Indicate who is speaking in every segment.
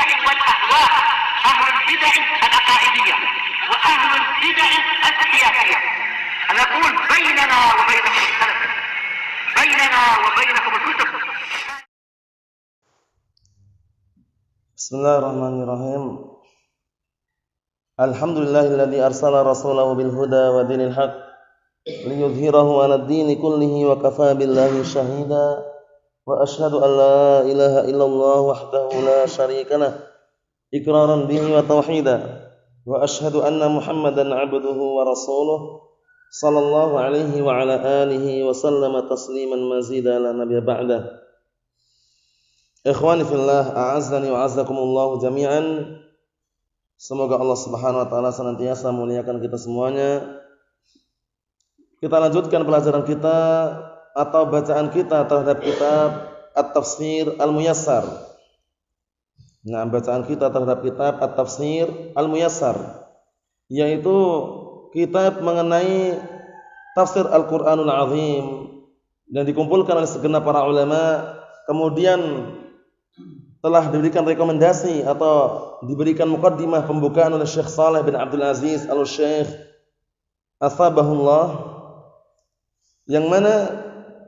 Speaker 1: البدع والأهواء، أهل البدع العقائدية وأهل البدع السياسية. نقول بيننا وبينكم السلف، بيننا وبينكم الكتب.
Speaker 2: Bismillahirrahmanirrahim. Alhamdulillahilladzi arsala rasulahu bil huda wa dinil haq liyudhhirahu 'alad dini kullihi wa kafaa billahi shahida. Wa asyhadu an la ilaha illallah wahdahu la syarika lah iqraran bihi wa tauhida. Wa asyhadu anna Muhammadan 'abduhu wa rasuluh sallallahu alaihi wa ala alihi wa sallama tasliman mazida la nabiyya ba'dah. Ikhwani fillah, a'azzani wa a'azzakumullah jami'an. Semoga Allah Subhanahu wa taala senantiasa memuliakan kita semuanya. Kita lanjutkan pelajaran kita atau bacaan kita terhadap kitab At-Tafsir Al-Muyassar. Nah, bacaan kita terhadap kitab At-Tafsir Al-Muyassar, yaitu kitab mengenai tafsir Al-Qur'anul Azim dan dikumpulkan oleh segenap para ulama. Kemudian telah diberikan rekomendasi atau diberikan muqaddimah pembukaan oleh Syekh Shalih bin Abdul Aziz Al-Syekh Atsabahullah, yang mana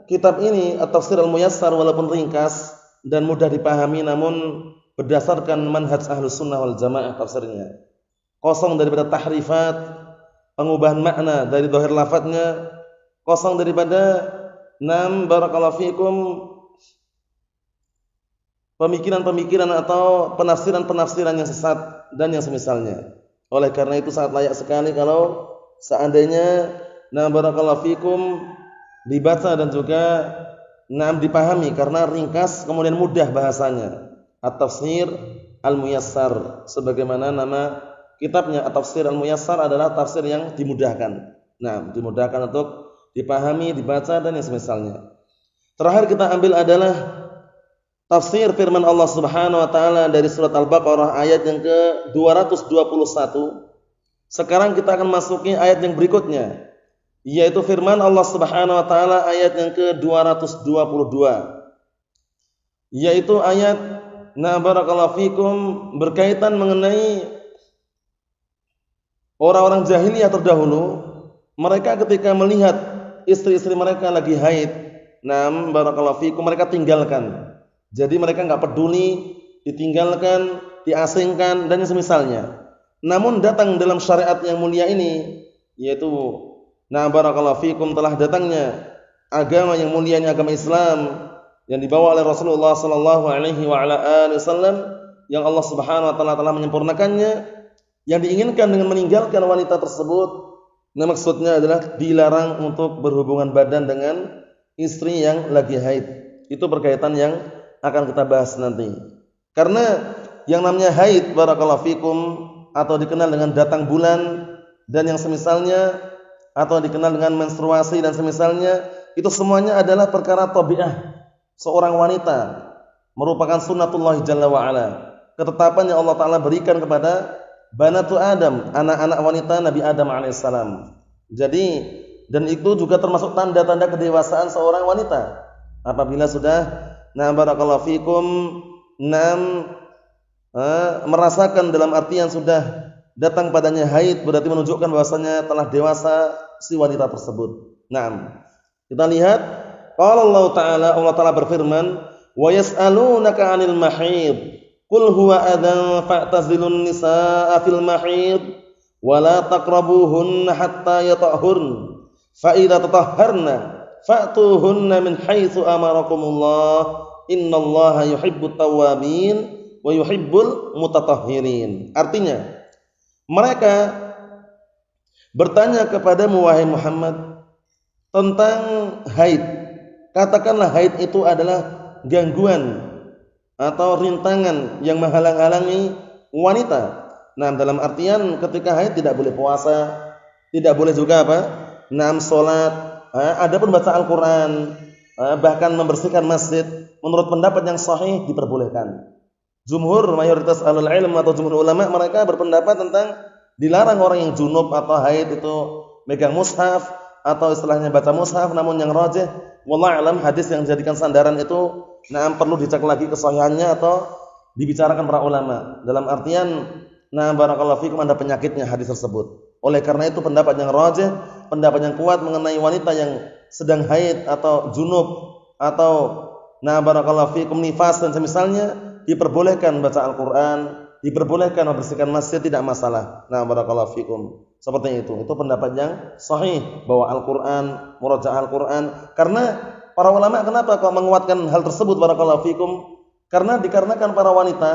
Speaker 2: kitab ini At-Tafsir Al-Muyassar walaupun ringkas dan mudah dipahami, namun berdasarkan manhaj Ahlus Sunnah wal Jamaah tafsirnya, kosong daripada tahrifat, pengubahan makna dari zahir lafadznya, kosong daripada barakallahu fikum pemikiran-pemikiran atau penafsiran-penafsiran yang sesat dan yang semisalnya. Oleh karena itu sangat layak sekali kalau seandainya barakallahu fikum dibaca dan juga dipahami, karena ringkas kemudian mudah bahasanya. At-Tafsir Al-Muyassar, sebagaimana nama kitabnya. At-Tafsir Al-Muyassar adalah tafsir yang dimudahkan. Dimudahkan untuk dipahami, dibaca dan yang semisalnya. Terakhir kita ambil adalah tafsir firman Allah Subhanahu wa taala dari surat Al-Baqarah ayat yang ke-221. Sekarang kita akan masuki ayat yang berikutnya, yaitu firman Allah Subhanahu wa taala ayat yang ke-222, yaitu ayat barakallahu fikum berkaitan mengenai orang-orang jahiliyah terdahulu. Mereka ketika melihat istri-istri mereka lagi haid, barakallahu fikum, mereka tinggalkan. Jadi mereka enggak peduli, ditinggalkan, diasingkan dan yang semisalnya. Namun datang dalam syariat yang mulia ini, yaitu barakallahu fikum telah datangnya agama yang mulia ini, agama Islam yang dibawa oleh Rasulullah sallallahu alaihi wa ala alihi wasallam, yang Allah Subhanahu wa taala telah menyempurnakannya. Yang diinginkan dengan meninggalkan wanita tersebut, maksudnya adalah dilarang untuk berhubungan badan dengan istri yang lagi haid. Itu berkaitan yang akan kita bahas nanti. Karena yang namanya haid barakallahu fikum, atau dikenal dengan datang bulan dan yang semisalnya, atau dikenal dengan menstruasi dan semisalnya, itu semuanya adalah perkara tabiah seorang wanita, merupakan sunnatullah jalla wa ala, ketetapan yang Allah taala berikan kepada banatu Adam, anak-anak wanita Nabi Adam alaihissalam. Jadi, dan itu juga termasuk tanda-tanda kedewasaan seorang wanita apabila sudah barakallahu fikum merasakan, dalam artian sudah datang padanya haid, berarti menunjukkan bahwasanya telah dewasa si wanita tersebut. Kita lihat qala Allah taala berfirman, wa yas'alunaka 'anil mahid qul huwa adan fa'tazilun nisaa fil mahid wa la taqrabuhunna hatta yatahhurn fa idza tatahharna fa'tuhunna min haitsu amarakumullah innallaha yuhibbut tawwabin wa yuhibbul mutatahhirin. Artinya, mereka bertanya kepadamu wahai Muhammad tentang haid. Katakanlah haid itu adalah gangguan atau rintangan yang menghalang-halangi wanita. Dalam artian ketika haid tidak boleh puasa, tidak boleh juga salat. Adapun baca Al-Qur'an, bahkan membersihkan masjid, menurut pendapat yang sahih diperbolehkan. Jumhur, mayoritas ahlul ilm atau jumhur ulama, mereka berpendapat tentang dilarang orang yang junub atau haid itu megang mushaf atau istilahnya baca mushaf. Namun yang rajih wallahu alam, hadis yang dijadikan sandaran itu perlu dicek lagi kesahihannya atau dibicarakan para ulama. Dalam artian, nah barakallahu fikum, ada penyakitnya hadis tersebut. Oleh karena itu pendapat yang rajih, pendapat yang kuat mengenai wanita yang sedang haid atau junub atau nah barakallahu fikum nifas dan semisalnya, diperbolehkan baca Al-Qur'an, diperbolehkan membersihkan masjid, tidak masalah. Nah barakallahu fikum. Seperti itu. Itu pendapat yang sahih bahwa Al-Qur'an, murajaah Al-Qur'an. Karena para ulama kenapa kok menguatkan hal tersebut barakallahu fikum? Karena dikarenakan para wanita,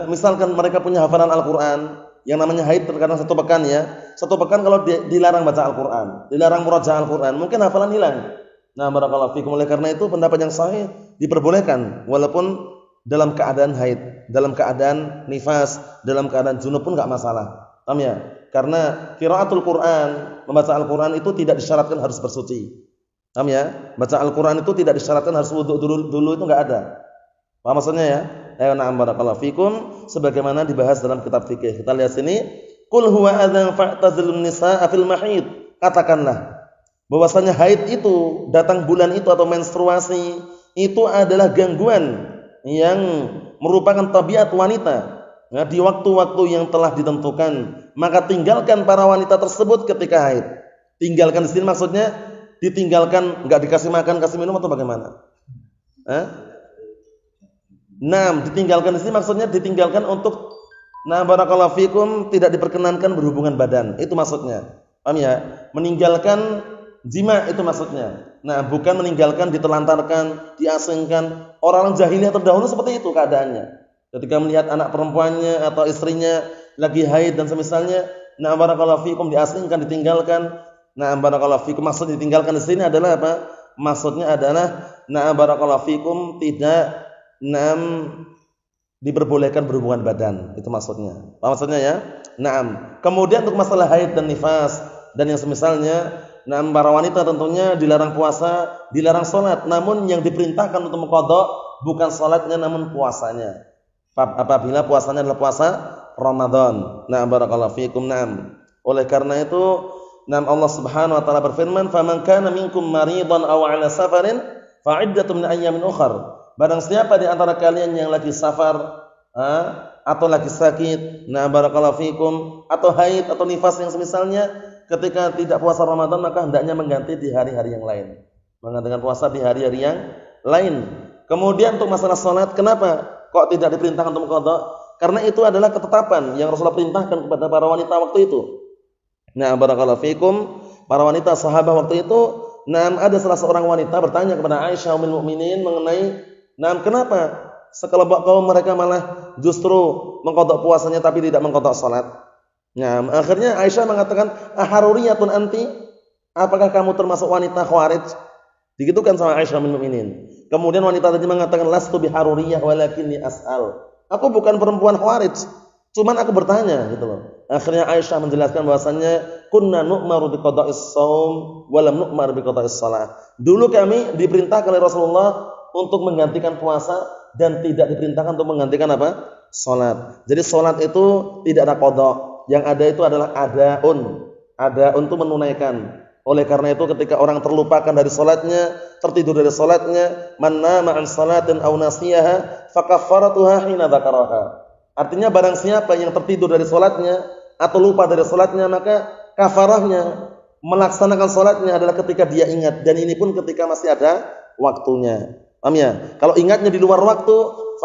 Speaker 2: misalkan mereka punya hafalan Al-Qur'an, yang namanya haid terkadang 1 pekan ya. 1 pekan kalau dilarang baca Al-Qur'an, dilarang murajaah Al-Qur'an, mungkin hafalan hilang. Nah barakallahu fikum. Oleh karena itu pendapat yang sahih diperbolehkan walaupun dalam keadaan haid, dalam keadaan nifas, dalam keadaan junub pun enggak masalah. Paham ya? Karena qiraatul Quran, membaca Al-Qur'an itu tidak disyaratkan harus bersuci. Paham ya? Baca Al-Qur'an itu tidak disyaratkan harus wudu dulu itu enggak ada. Paham maksudnya ya? Na'am barakallahu fikum, sebagaimana dibahas dalam kitab fikih. Kita lihat sini, qul huwa adzan fa'tazilun nisaa fil mahid. Katakanlah bahwasanya haid itu, datang bulan itu atau menstruasi itu adalah gangguan yang merupakan tabiat wanita. Nah, di waktu-waktu yang telah ditentukan, maka tinggalkan para wanita tersebut ketika haid. Tinggalkan di sini maksudnya ditinggalkan, enggak dikasih makan, kasih minum atau bagaimana? Nah, ditinggalkan di sini maksudnya ditinggalkan untuk barakallahu fikum, tidak diperkenankan berhubungan badan. Itu maksudnya. Paham ya? Meninggalkan jima itu maksudnya. Nah, bukan meninggalkan, ditelantarkan, diasingkan. Orang jahiliyah terdahulu seperti itu keadaannya. Ketika melihat anak perempuannya atau istrinya lagi haid dan semisalnya, nah barakallahu fikum, diasingkan, ditinggalkan. Nah barakallahu fikum, maksud ditinggalkan di sini adalah apa? Maksudnya adalah nah barakallahu fikum, tidak diperbolehkan berhubungan badan. Itu maksudnya. Apa maksudnya ya? Naam. Kemudian untuk masalah haid dan nifas dan yang semisalnya, nah para wanita tentunya dilarang puasa, dilarang salat, namun yang diperintahkan untuk mengqadha bukan salatnya namun puasanya. Apabila puasanya adalah puasa Ramadan. Nah barakallahu fikum. Naam. Oleh karena itu, nam Allah Subhanahu wa taala berfirman, "Faman kana minkum maridan aw 'ala safarin fa 'iddatun min ayyamin ukhra." Barang siapa di antara kalian yang lagi safar atau lagi sakit, nah barakallahu fikum, atau haid atau nifas yang semisalnya, ketika tidak puasa Ramadan maka hendaknya mengganti di hari-hari yang lain. Menggantikan puasa di hari-hari yang lain. Kemudian untuk masalah salat, kenapa kok tidak diperintahkan untuk qadha? Karena itu adalah ketetapan yang Rasulullah perintahkan kepada para wanita waktu itu. Nah, barakallahu fikum, para wanita sahabat waktu itu, nah ada salah seorang wanita bertanya kepada Aisyah ummul mukminin mengenai, nah kenapa sekelompok kaum mereka malah justru mengqadha puasanya tapi tidak mengqadha salat? Nah, akhirnya Aisyah mengatakan, "Aharuriyatun anti?" Apakah kamu termasuk wanita Khawarij? Digitukan sama Aisyah ummul mukminin. Kemudian wanita tadi mengatakan, "Lastu biharuriyah walakinni as'al." Aku bukan perempuan Khawarij, cuman aku bertanya gitu loh. Akhirnya Aisyah menjelaskan bahwasannya kunna nu'maru biqada'is shaum wa lam nu'mar biqada'is shalah. Dulu kami diperintahkan oleh Rasulullah untuk menggantikan puasa dan tidak diperintahkan untuk menggantikan apa? Salat. Jadi salat itu tidak ada qada, yang ada itu adalah adaun. Adaun itu menunaikan. Oleh karena itu ketika orang terlupakan dari salatnya, tertidur dari salatnya, man nama an salatin aw nasiyaha fakaffaratuha hina dzakaraha. Artinya barang siapa yang tertidur dari salatnya atau lupa dari salatnya, maka kafarahnya melaksanakan salatnya adalah ketika dia ingat, dan ini pun ketika masih ada waktunya. Paham ya? Kalau ingatnya di luar waktu,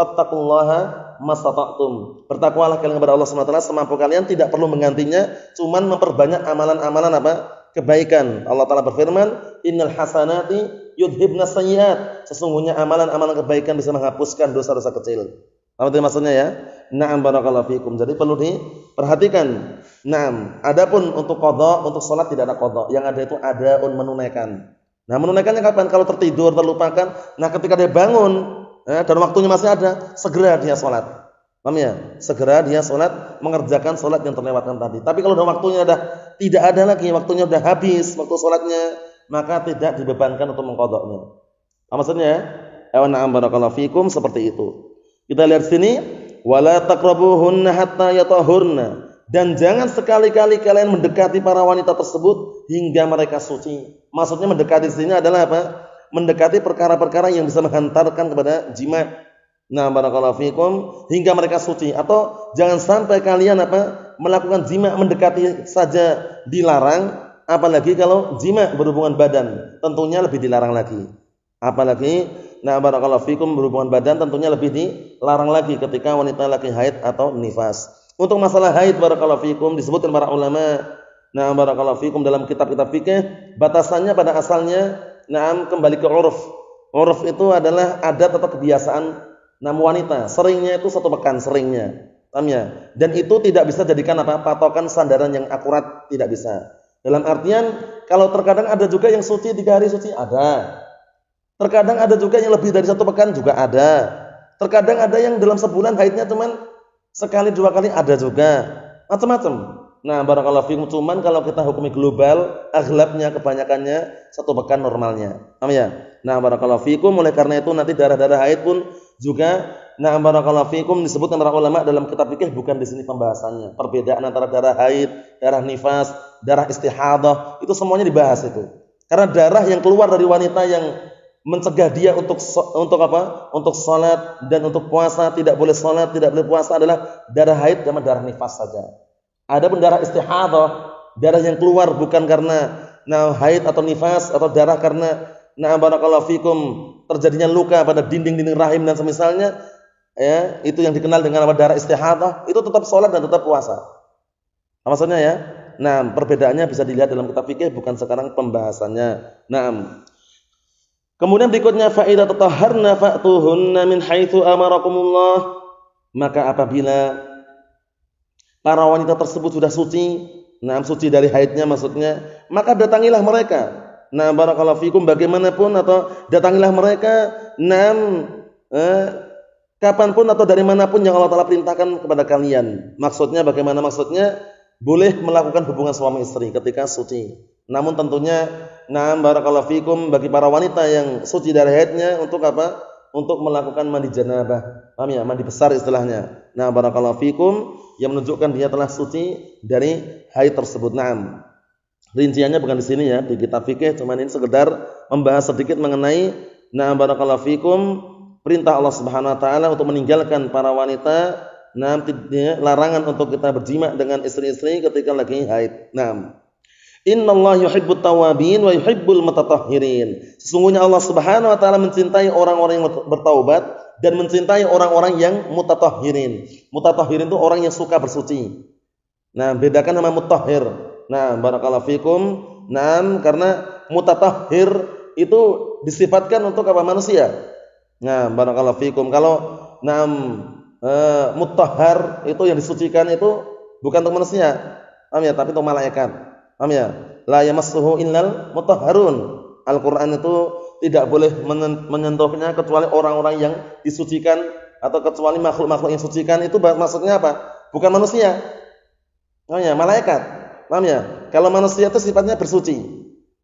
Speaker 2: fattaqullaha mastata'tum. Bertakwalah kalian kepada Allah Subhanahu wa taala semampu kalian, tidak perlu menggantinya, cuman memperbanyak amalan-amalan apa? Kebaikan. Allah Taala berfirman, "Innal hasanati yudhibnas sayyi'at." Sesungguhnya amalan-amalan kebaikan bisa menghapuskan dosa-dosa kecil. Apa itu maksudnya ya? Na'am barakallahu fikum. Jadi perlu diperhatikan. Na'am. Adapun untuk qadha, untuk salat tidak ada qadha. Yang ada itu adaun, menunaikan. Nah, menunaikannya kapan? Kalau tertidur, terlupakan. Nah, ketika dia bangun, dan waktunya masih ada, segera dia salat. Paham ya? Segera dia salat, mengerjakan salat yang terlewatkan tadi. Tapi kalau waktunya tidak ada lagi, waktunya sudah habis, waktu salatnya, maka tidak dibebankan untuk mengqadha'nya. Apa maksudnya? Na'am barakallahu fikum, seperti itu. Kita lihat sini, wala taqrabuhunna hatta yatahurna. Dan jangan sekali-kali kalian mendekati para wanita tersebut hingga mereka suci. Maksudnya mendekati di sini adalah apa? Mendekati perkara-perkara yang bisa menghantarkan kepada jima'. Nah, barakallahu fikum, hingga mereka suci, atau jangan sampai kalian melakukan jima mendekati saja dilarang, apalagi kalau jima berhubungan badan, tentunya lebih dilarang lagi. Apalagi nah barakallahu fikum berhubungan badan tentunya lebih dilarang lagi ketika wanita lagi haid atau nifas. Untuk masalah haid barakallahu fikum disebutkan para ulama, nah barakallahu fikum dalam kitab-kitab fikih, batasannya pada asalnya kembali ke uruf. Uruf itu adalah adat atau kebiasaan wanita, seringnya itu 1 pekan seringnya. Paham ya? Dan itu tidak bisa jadikan patokan sandaran yang akurat, tidak bisa. Dalam artian kalau terkadang ada juga yang suci 3 hari suci, ada. Terkadang ada juga yang lebih dari 1 pekan juga ada. Terkadang ada yang dalam sebulan haidnya cuman sekali 2 kali, ada juga. Macam-macam. Nah, barakallahu fikum, cuman kalau kita hukumi global, aghlabnya kebanyakannya 1 pekan normalnya. Paham ya? Nah, barakallahu fikum, oleh karena itu nanti darah-darah haid pun juga nah barakallahu fikum disebutkan para ulama dalam kitab fikih, bukan di sini pembahasannya. Perbedaan antara darah haid, darah nifas, darah istihadah, itu semuanya dibahas itu. Karena darah yang keluar dari wanita yang mencegah dia untuk salat dan untuk puasa, tidak boleh salat, tidak boleh puasa adalah darah haid sama darah nifas saja. Adapun darah istihadah, darah yang keluar bukan karena haid atau nifas, atau darah karena barakallahu fikum terjadinya luka pada dinding-dinding rahim dan semisalnya, ya, itu yang dikenal dengan darah istihadah, itu tetap salat dan tetap puasa. Apa maksudnya ya? Nah, perbedaannya bisa dilihat dalam kitab fikih, bukan sekarang pembahasannya. Naam. Kemudian berikutnya, fa idza tatahharna fa'tuhunna min haitsu amarakumullah. Maka apabila para wanita tersebut sudah suci, suci dari haidnya maksudnya, maka datangilah mereka. Nah, barakallahu fikum, bagaimanapun atau datangilah mereka kapanpun atau dari manapun yang Allah Ta'ala perintahkan kepada kalian. Maksudnya bagaimana? Maksudnya boleh melakukan hubungan suami istri ketika suci. Namun tentunya barakallahu fikum, bagi para wanita yang suci dari haidnya untuk untuk melakukan mandi janabah. Paham ya? Mandi besar istilahnya. Nah, barakallahu fikum, yang menunjukkan dia telah suci dari haid tersebut. Naam. Rinciannya bukan di sini ya, di kitab fikih, cuman ini sekedar membahas sedikit mengenai barakallahu fikum, perintah Allah Subhanahu wa taala untuk meninggalkan para wanita, larangan untuk kita berjima dengan istri-istri ketika lagi haid. Innallaha yuhibbut tawwabin wa yuhibbul mutatahhirin. Sesungguhnya Allah Subhanahu wa taala mencintai orang-orang yang bertaubat dan mencintai orang-orang yang mutatahhirin. Mutatahhirin itu orang yang suka bersuci. Bedakan sama mutahhir. Barakallahu fikum. Karena mutatahhir itu disifatkan untuk manusia. Barakallahu fikum. Kalau mutahhar itu yang disucikan itu bukan untuk manusia. Paham ya? Tapi untuk malaikat. Paham ya? La yamassuhu illal mutahharun. Al-Qur'an itu tidak boleh menyentuhnya kecuali orang-orang yang disucikan, atau kecuali makhluk-makhluk yang disucikan. Itu maksudnya apa? Bukan manusia. Paham ya? Malaikat. Paham ya? Kalau manusia itu sifatnya bersuci.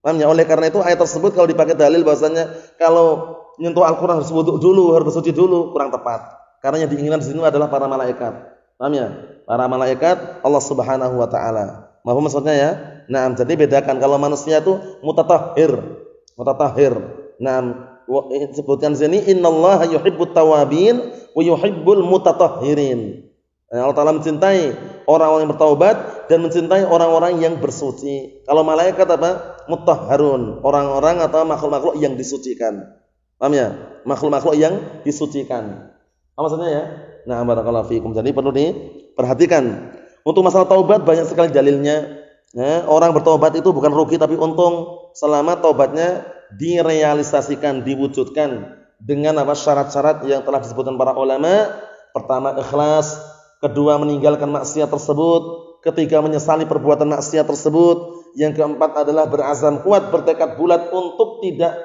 Speaker 2: Paham ya? Oleh karena itu ayat tersebut kalau dipakai dalil bahwasanya kalau nyentuh Al-Qur'an harus wudu dulu, harus bersuci dulu, kurang tepat. Karena yang diinginkan di sini adalah para malaikat. Paham ya? Para malaikat Allah Subhanahu wa taala. Mahfum maksudnya ya? Jadi bedakan, kalau manusia itu mutatahhir. Sebutkan di sini innallaha yuhibbut tawwabin wa yuhibbul mutatahhirin. Allah Ta'ala mencintai orang-orang yang bertaubat dan mencintai orang-orang yang bersuci. Kalau malaikat mutahharun, orang-orang atau makhluk-makhluk yang disucikan. Paham ya? Makhluk-makhluk yang disucikan. Apa maksudnya ya? Barakallahu fikum. Jadi perlu diperhatikan. Untuk masalah taubat banyak sekali dalilnya. Orang bertaubat itu bukan rugi tapi untung selama taubatnya direalisasikan, diwujudkan dengan syarat-syarat yang telah disebutkan para ulama. Pertama, ikhlas. Kedua, meninggalkan maksiat tersebut. Ketiga, menyesali perbuatan maksiat tersebut. Yang keempat adalah berazam kuat, bertekad bulat untuk tidak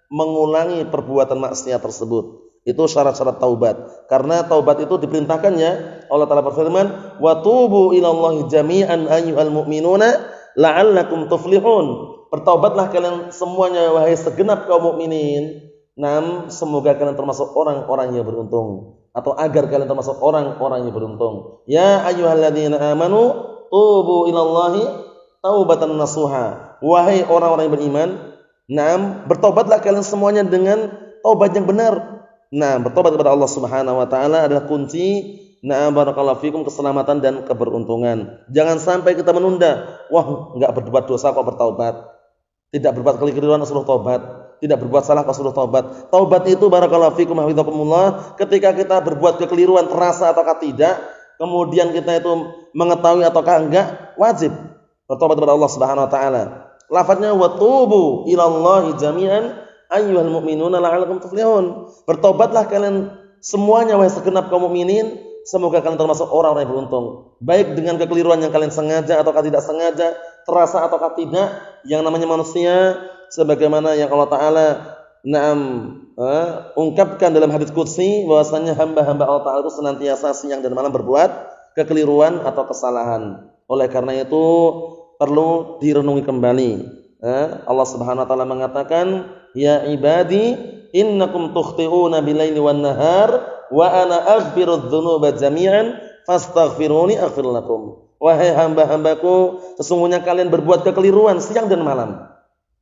Speaker 2: mengulangi perbuatan maksiat tersebut. Itu syarat-syarat taubat. Karena taubat itu diperintahkannya, Allah Ta'ala berfirman, wa tubu ilallahi jami'an ayyuhal mu'minuna la'allakum tuflihun. Bertaubatlah kalian semuanya wahai segenap kaum mukminin. Semoga kalian termasuk orang-orang yang beruntung, atau agar kalian termasuk orang-orang yang beruntung. Ya ayyuhalladzina amanu tubu ilallahi taubatan nasuha. Wahai orang-orang yang beriman, bertobatlah kalian semuanya dengan taubat yang benar. Nah, bertobat kepada Allah Subhanahu wa taala adalah kunci barakallahu fikum keselamatan dan keberuntungan. Jangan sampai kita menunda. Wah, enggak berbuat dosa kok bertaubat. Tidak berbuat kekeliruan suruh taubat. Tidak berbuat salah kok suruh taubat. Taubat itu barakallahu fikum hafizakumullah ketika kita berbuat kekeliruan terasa ataukah tidak, kemudian kita itu mengetahui ataukah enggak, wajib bertobat kepada Allah Subhanahu wa taala. Lafadznya wa tubu ilallahi jami'an ayyuhal mu'minuna la'allakum tuflihun. Bertobatlah kalian semuanya wahai segenap kaum mukminin, semoga kalian termasuk orang-orang yang beruntung. Baik dengan kekeliruan yang kalian sengaja ataukah tidak sengaja, terasa ataukah tidak, yang namanya manusia sebagaimana yang Allah taala ungkapkan dalam hadits qudsi bahwasanya hamba-hamba Allah taala itu senantiasa siang dan malam berbuat kekeliruan atau kesalahan. Oleh karena itu perlu direnungi kembali. Allah Subhanahu wa taala mengatakan, "Ya ibadi, innakum tukhti'una bil-laili wan-nahar wa ana aghfirudz dzunuba jami'an fastaghfiruni aghfir lakum." Wahai hamba-hambaku, sesungguhnya kalian berbuat kekeliruan siang dan malam.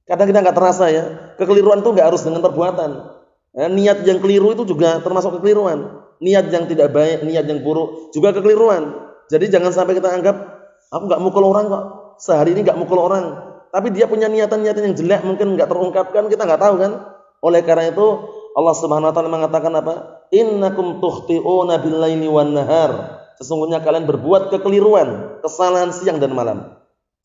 Speaker 2: Kadang kita enggak terasa ya. Kekeliruan itu enggak harus dengan perbuatan. Niat yang keliru itu juga termasuk kekeliruan. Niat yang tidak baik, niat yang buruk juga kekeliruan. Jadi jangan sampai kita anggap aku enggak mukul orang kok. Sehari ini enggak mukul orang. Tapi dia punya niatan-niatan yang jelek, mungkin enggak terungkapkan, kita enggak tahu kan. Oleh karena itu Allah Subhanahu wa taala mengatakan apa? Innakum tukhti'una bil-laili wan-nahar. Sesungguhnya kalian berbuat kekeliruan, kesalahan siang dan malam.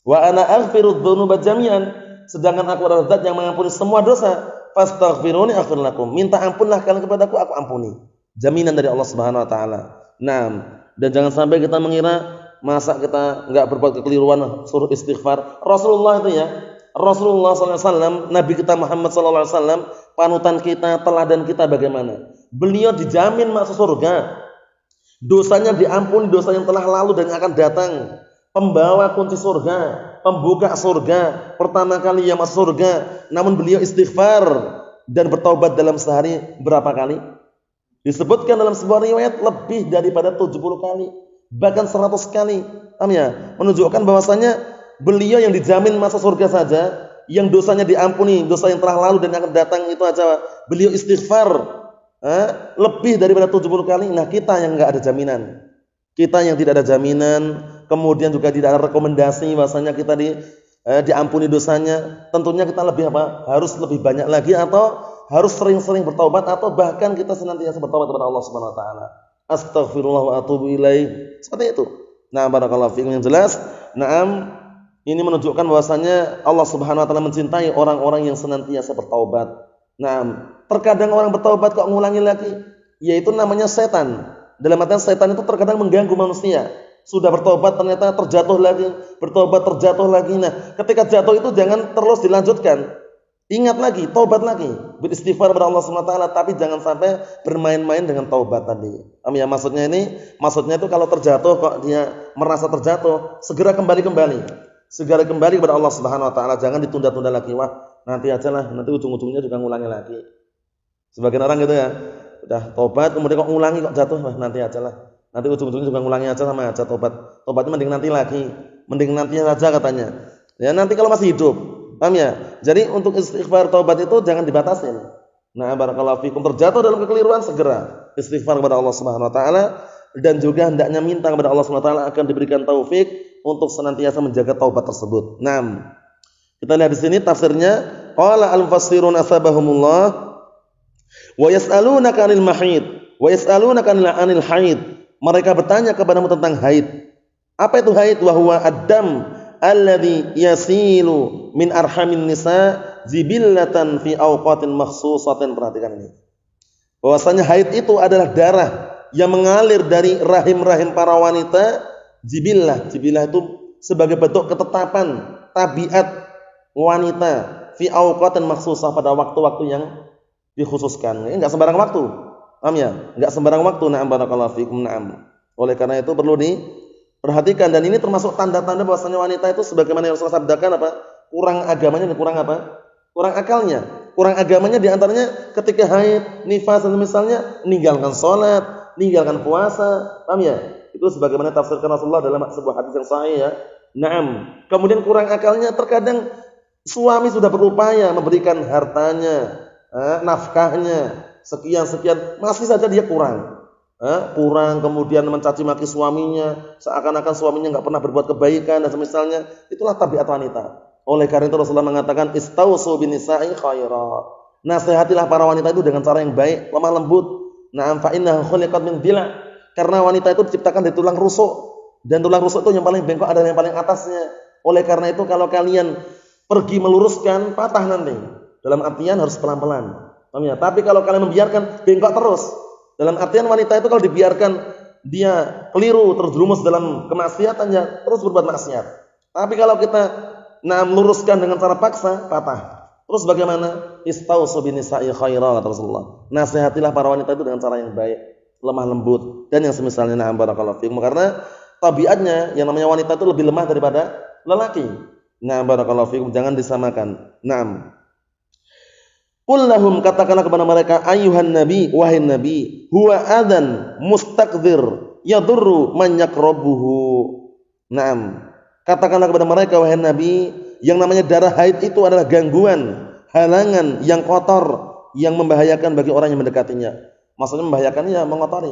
Speaker 2: Wa ana aghfirudz dzunuba jami'an. Sedangkan aku adalah zat yang mengampuni semua dosa. Fastaghfiruni aghfir lakum. Minta ampunlah kalian kepadaku, aku ampuni. Jaminan dari Allah Subhanahu wa taala. Naam. Dan jangan sampai kita mengira masa kita enggak berbuat kekeliruan suruh istighfar. Rasulullah itu ya, Rasulullah SAW, Nabi kita Muhammad SAW, panutan kita, teladan kita bagaimana? Beliau dijamin masuk surga. Dosanya diampuni, dosa yang telah lalu dan yang akan datang. Pembawa kunci surga, pembuka surga, pertama kali yang masuk surga. Namun beliau istighfar dan bertaubat dalam sehari berapa kali? Disebutkan dalam sebuah riwayat lebih daripada 70 kali. Bahkan 100 kali. Paham ya? Menunjukkan bahwasanya beliau yang dijamin masuk surga saja, yang dosanya diampuni, dosa yang telah lalu dan yang akan datang itu aja beliau istighfar lebih daripada 70 kali. Nah, kita yang enggak ada jaminan. Kita yang tidak ada jaminan, kemudian juga tidak ada rekomendasi bahwasanya kita diampuni dosanya. Tentunya kita lebih apa? Harus lebih banyak lagi atau harus sering-sering bertaubat atau bahkan kita senantiasa bertaubat kepada Allah Subhanahu wa taala. Astaghfirullah wa atubu ilaih. Seperti itu. Nah, barakallahu fiikum. Yang jelas, ini menunjukkan bahwasanya Allah Subhanahu wa taala mencintai orang-orang yang senantiasa bertaubat. Terkadang orang bertaubat kok ngulangi lagi, yaitu namanya setan. Dalam artian setan itu terkadang mengganggu manusia. Sudah bertobat ternyata terjatuh lagi, bertobat terjatuh lagi. Nah, ketika jatuh itu jangan terus dilanjutkan. Ingat lagi, taubat lagi, beristighfar kepada Allah Subhanahu wa taala, tapi jangan sampai bermain-main dengan taubat tadi. Ya, maksudnya itu kalau terjatuh kok dia merasa terjatuh, segera kembali. Segera kembali kepada Allah Subhanahu wa taala, jangan ditunda-tunda lagi. Wah, nanti ajalah, nanti ujung-ujungnya juga ngulangi lagi. Sebagian orang gitu ya. Udah taubat kemudian kok ngulangi kok jatuh, wah nanti ajalah. Nanti ujung-ujungnya juga ngulangi aja sama aja taubat. Taubatnya mending nanti lagi. Mending nanti saja katanya. Ya, nanti kalau masih hidup. Paham ya? Jadi untuk istighfar taubat itu jangan dibatasin. Nah, barakallahu fikum, terjatuh dalam kekeliruan segera istighfar kepada Allah Subhanahu wa taala dan juga hendaknya minta kepada Allah Subhanahu wa taala akan diberikan taufik untuk senantiasa menjaga taubat tersebut. Kita lihat di sini tafsirnya, qala al-mufassirun asabahumullah wa yas'alunaka 'anil mahid wa yas'alunaka 'anil haid. Mereka bertanya kepadamu tentang haid. Apa itu haid? Wa huwa ad-dam alladhi yasilu min arhamin nisa zibillatan fi awqatin makhsusatin. Perhatikan ini. Bahwasanya haid itu adalah darah yang mengalir dari rahim-rahim para wanita. Jibillah itu sebagai bentuk ketetapan tabiat wanita fi awqatin makhsusah, pada waktu-waktu yang dikhususkan. Ini enggak sembarang waktu. Paham ya? Enggak sembarang waktu. Na'am barakallahu fikum. Oleh karena itu perlu perhatikan, dan ini termasuk tanda-tanda bahwasanya wanita itu sebagaimana yang Rasulullah sabdakan apa? Kurang agamanya dan kurang apa? Kurang akalnya. Kurang agamanya diantaranya ketika haid, nifas dan misalnya meninggalkan salat, meninggalkan puasa. Paham ya? Itu sebagaimana tafsirkan Rasulullah dalam sebuah hadis yang sahih ya. Kemudian kurang akalnya terkadang suami sudah berupaya memberikan hartanya, nafkahnya, sekian, masih saja dia kurang. Kurang, kemudian mencaci maki suaminya, seakan-akan suaminya enggak pernah berbuat kebaikan dan semisalnya. Itulah tabiat wanita. Oleh karena itu Rasulullah mengatakan istausu binisa'i khaira. Nasihatilah para wanita itu dengan cara yang baik, lemah lembut. Na'am fa innahu khuliqat min dila'. Karena wanita itu diciptakan dari tulang rusuk. Dan tulang rusuk itu yang paling bengkok adalah yang paling atasnya. Oleh karena itu kalau kalian pergi meluruskan, patah nanti. Dalam artian harus pelan-pelan. Paham ya? Tapi kalau kalian membiarkan, bengkok terus. Dalam artian wanita itu kalau dibiarkan dia keliru, terjerumus dalam kemaksiatannya, terus berbuat maksiat. Tapi kalau kita meluruskan dengan cara paksa, patah. Terus bagaimana? Istausu binisa'i khaira kata Rasulullah. Nasihatilah para wanita itu dengan cara yang baik, lemah lembut dan yang semisalnya. Na'am barakallahu fikum. Karena tabiatnya yang namanya wanita itu lebih lemah daripada lelaki. Na'am barakallahu fikum, jangan disamakan. Na'am. Qul lahum, katakanlah kepada mereka, ayuhan nabi, wahai nabi, huwa adzan mustaqdzir yadurru man yaqrabuhu. Naam. Katakanlah kepada mereka, wahai nabi, yang namanya darah haid itu adalah gangguan, halangan yang kotor yang membahayakan bagi orang yang mendekatinya. Maksudnya membahayakan ya mengotori.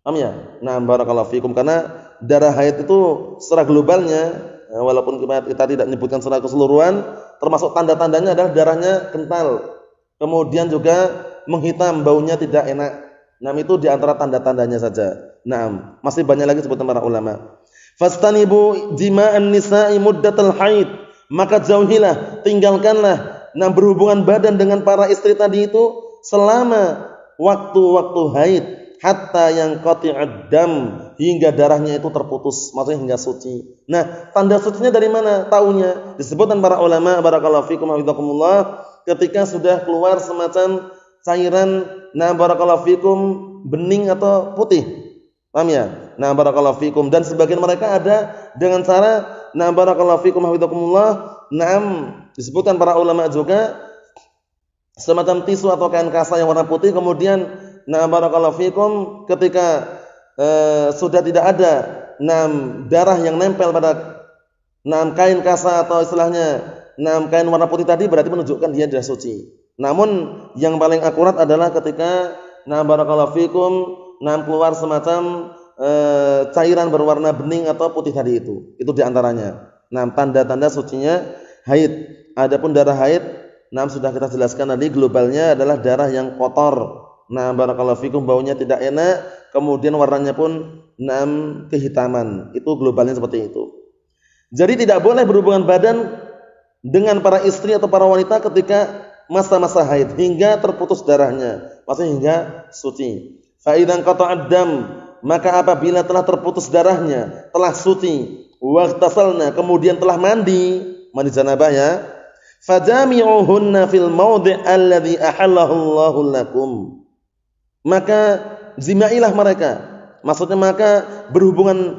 Speaker 2: Paham ya? Naam barakallahu fikum. Karena darah haid itu secara globalnya, walaupun kita tidak menyebutkan secara keseluruhan, termasuk tanda-tandanya adalah darahnya kental. Kemudian juga menghitam, baunya tidak enak. Nah, itu di antara tanda-tandanya saja. Naam, masih banyak lagi sebutan para ulama. Fastanibu jima'an nisa'i muddatal haid. Maka jauhilah, tinggalkanlah berhubungan badan dengan para istri tadi itu selama waktu-waktu haid, hatta yang qati'ad dam, hingga darahnya itu terputus, maksudnya hingga suci. Nah, tanda sucinya dari mana? Taunya disebutkan para ulama barakallahu fikum hafizakumullah, ketika sudah keluar semacam cairan, barakallahu fikum, bening atau putih. Paham ya? Barakallahu fikum. Dan sebagian mereka ada dengan cara, barakallahu fikum hafizakumullah, disebutkan para ulama juga semacam tisu atau kain kasa yang warna putih, kemudian barakallahu fikum, ketika sudah tidak ada darah yang nempel pada kain kasa atau istilahnya kain warna putih tadi, berarti menunjukkan dia sudah suci. Namun yang paling akurat adalah ketika barakallahu fikum keluar semacam cairan berwarna bening atau putih tadi itu. Itu diantaranya. Tanda-tanda sucinya haid. Adapun darah haid, sudah kita jelaskan tadi, globalnya adalah darah yang kotor. Barakallahu fikum, baunya tidak enak, kemudian warnanya pun kehitaman. Itu globalnya seperti itu. Jadi tidak boleh berhubungan badan dengan para istri atau para wanita ketika masa-masa haid hingga terputus darahnya, maksudnya hingga suci. Fa idzan qata'ad dam, maka apabila telah terputus darahnya, telah suci, waqtasalna, kemudian telah mandi janabah ya, fajami'uhunna fil mawdi' alladhi ahallahu Allahu lakum. Maka zimailah mereka, maksudnya maka berhubungan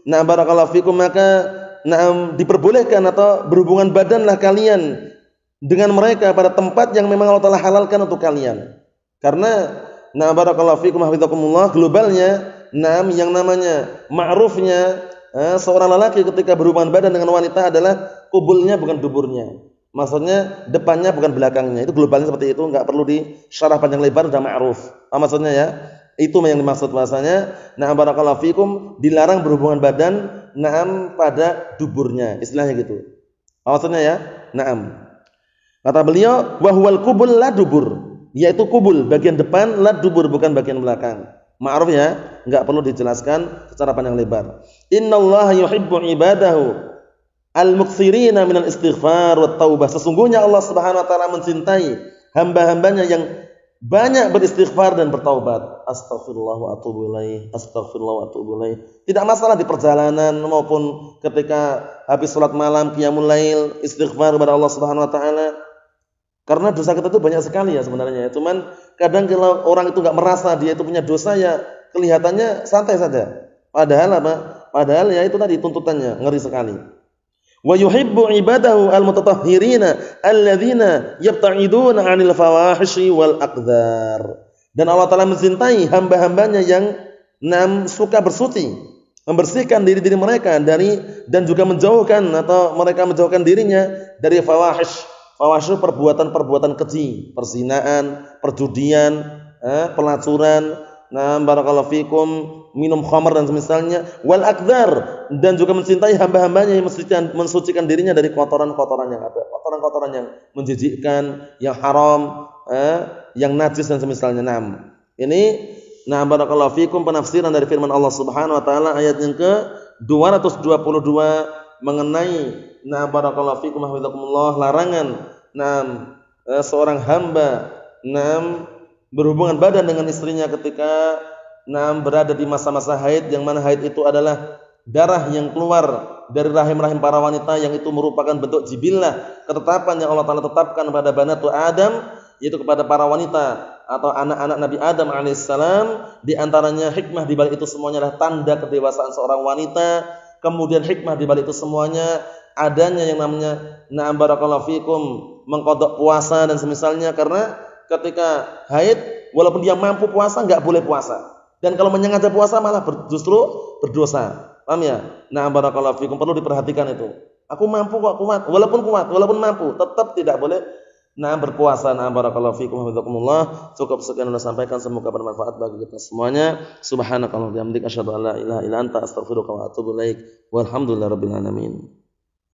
Speaker 2: barakallahu fikum, maka diperbolehkan atau berhubungan badanlah kalian dengan mereka pada tempat yang memang Allah Ta'ala halalkan untuk kalian. Karena barakallahu fikum hafizakumullah, globalnya yang namanya ma'rufnya seorang lelaki ketika berhubungan badan dengan wanita adalah kubulnya bukan duburnya. Maksudnya depannya bukan belakangnya. Itu globalnya seperti itu, enggak perlu disyarah panjang lebar, sudah ma'ruf. Maksudnya ya, itu yang dimaksud bahasanya barakallahu fikum, dilarang berhubungan badan pada duburnya, istilahnya gitu. Maksudnya ya, kata beliau, wahwal kubul la dubur, yaitu kubul bagian depan, la dubur bukan bagian belakang. Ma'ruf ya, enggak perlu dijelaskan secara panjang lebar. Innallaha yuhibbu ibadahu al-muktsirina minal istighfar wat taubah. Sesungguhnya Allah Subhanahu wa taala mencintai hamba-hambanya yang banyak beristighfar dan bertaubat. Astaghfirullah wa atubu ilaih, astaghfirullah wa atubu ilaih. Tidak masalah di perjalanan maupun ketika habis salat malam, qiyamul lail, istighfar kepada Allah Subhanahu wa taala. Karena dosa kita itu banyak sekali ya sebenarnya. Cuman kadang kalau orang itu enggak merasa dia itu punya dosa, ya kelihatannya santai saja. Padahal apa? Padahal ya itu tadi tuntutannya ngeri sekali. Wa yuhibbu ibadahu al-mutatahhirina alladzina yabta'iduna 'anil fawahishi wal aqdar. Dan Allah Ta'ala mencintai hamba-hambanya yang suka bersuci, membersihkan diri mereka dari, dan juga menjauhkan atau mereka menjauhkan dirinya dari fawahish. Fawahsyu perbuatan-perbuatan keji, perzinaan, perjudian, pelacuran, nah barakallahu fikum, minum khamr dan semisalnya, wal akdzar, dan juga mencintai hamba-hambanya yang mensucikan dirinya dari kotoran-kotoran yang ada, kotoran-kotoran yang menjijikkan, yang haram, yang najis dan semisalnya. Ini barakallahu fikum penafsiran dari firman Allah Subhanahu wa taala ayat yang ke-222 mengenai barakallahu fikum hafizakumullah larangan seorang hamba berhubungan badan dengan istrinya ketika berada di masa-masa haid, yang mana haid itu adalah darah yang keluar dari rahim-rahim para wanita, yang itu merupakan bentuk jibillah, ketetapan yang Allah Ta'ala tetapkan pada banatu Adam, yaitu kepada para wanita atau anak-anak Nabi Adam alaihissalam. Di antaranya hikmah di balik itu semuanya adalah tanda kedewasaan seorang wanita. Kemudian hikmah di balik itu semuanya adanya yang namanya barakallahu fikum mengqadha puasa dan semisalnya, karena ketika haid walaupun dia mampu puasa enggak boleh puasa. Dan kalau menyengaja puasa malah justru berdosa. Paham ya? Barakallahu fikum, perlu diperhatikan itu. Aku mampu kok, walaupun mampu, tetap tidak boleh berpuasa. Barakallahu fikum hafizakumullah. Cukup sekian yang sampaikan, semoga bermanfaat bagi kita semuanya. Subhanakallahumma wa bihamdika asyhadu an la ilaha illa anta astaghfiruka wa atubu ilaik. Walhamdulillahirabbil alamin.